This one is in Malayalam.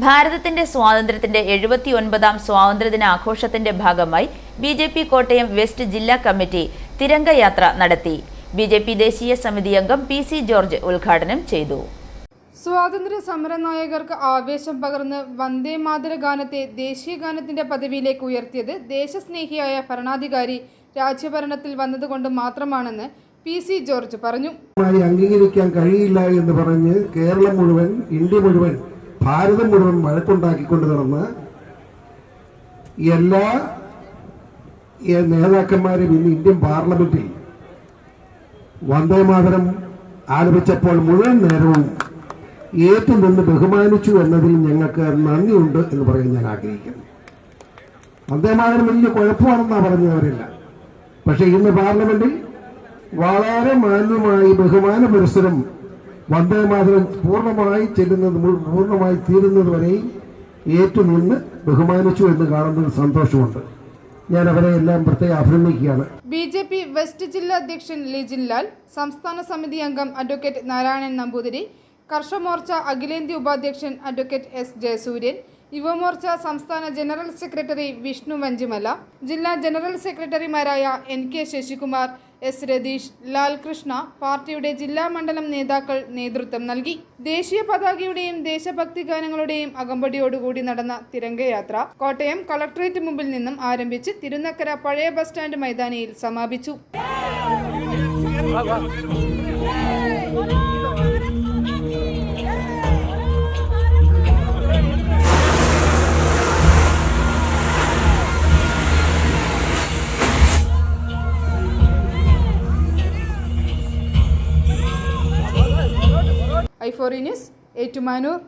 ഭാരതത്തിന്റെ സ്വാതന്ത്ര്യത്തിന്റെ 79ാം സ്വാതന്ത്ര്യദിന ആഘോഷത്തിന്റെ ഭാഗമായി ബിജെപി കോട്ടയം വെസ്റ്റ് ജില്ലാ കമ്മിറ്റി തിരംഗയാത്ര നടത്തി. ബിജെപി ദേശീയ സമിതി അംഗം പി.സി. ജോർജ് ഉദ്ഘാടനം ചെയ്തു. സ്വാതന്ത്ര്യ സമര നായകർക്ക് ആവേശം പകർന്ന് വന്ദേ മാതര ഗാനത്തെ ദേശീയ ഗാനത്തിന്റെ പദവിയിലേക്ക് ഉയർത്തിയത് ദേശസ്നേഹിയായ ഭരണാധികാരി രാജ്യഭരണത്തിൽ വന്നതുകൊണ്ട് മാത്രമാണെന്ന് പി.സി. ജോർജ് പറഞ്ഞു. അംഗീകരിക്കാൻ കഴിയില്ല എന്ന് പറഞ്ഞ് കേരളം മുഴുവൻ, ഇന്ത്യ മുഴുവൻ, ഭാരതം മുഴുവൻ വഴക്കുണ്ടാക്കിക്കൊണ്ട് നടന്ന എല്ലാ നേതാക്കന്മാരും ഇന്ന് ഇന്ത്യൻ പാർലമെന്റിൽ വന്ദേമാതരം ആലപിച്ചപ്പോൾ മുഴുവൻ നേരവും ഏറ്റുനിന്ന് ബഹുമാനിച്ചു എന്നതിൽ ഞങ്ങൾക്ക് നന്ദിയുണ്ട് എന്ന് പറയാൻ ഞാൻ ആഗ്രഹിക്കുന്നു. വന്ദേമാതരം വലിയ കുഴപ്പമാണെന്നാണ് പറഞ്ഞവരില്ല. പക്ഷെ ഇന്ന് പാർലമെന്റിൽ വളരെ മാന്യമായി ബഹുമാന പുരസ്സരം വന്ദേമാതരം പൂർണ്ണമായി തീരുന്നത് വരെ ഏറ്റുനിന്ന് ബഹുമാനിച്ചു എന്ന് കാണുന്നതിൽ സന്തോഷമുണ്ട്. ഞാൻ അവരെ എല്ലാം പ്രത്യേകം അഭിനന്ദിക്കുകയാണ്. ബിജെപി വെസ്റ്റ് ജില്ലാ അധ്യക്ഷൻ ലിജിൻ ലാൽ, സംസ്ഥാന സമിതി അംഗം അഡ്വക്കേറ്റ് നാരായണൻ നമ്പൂതിരി, കർഷകമോർച്ച അഖിലേന്ത്യാ ഉപാധ്യക്ഷൻ അഡ്വക്കേറ്റ് എസ് ജയസൂര്യൻ, യുവമോർച്ച സംസ്ഥാന ജനറൽ സെക്രട്ടറി വിഷ്ണു വഞ്ചിമല, ജില്ലാ ജനറൽ സെക്രട്ടറിമാരായ എൻ.കെ. ശശികുമാർ, എസ്. രതീഷ്, ലാൽകൃഷ്ണ, പാർട്ടിയുടെ ജില്ലാ മണ്ഡലം നേതാക്കൾ നേതൃത്വം നൽകി. ദേശീയ പതാകയുടെയും ദേശഭക്തി ഗാനങ്ങളുടെയും അകമ്പടിയോടുകൂടി നടന്ന തിരംഗയാത്ര കോട്ടയം കളക്ടറേറ്റ് മുമ്പിൽ നിന്നും ആരംഭിച്ച് തിരുനക്കര പഴയ ബസ് സ്റ്റാൻഡ് മൈതാനിയിൽ സമാപിച്ചു. i4 news, Ettumanoor.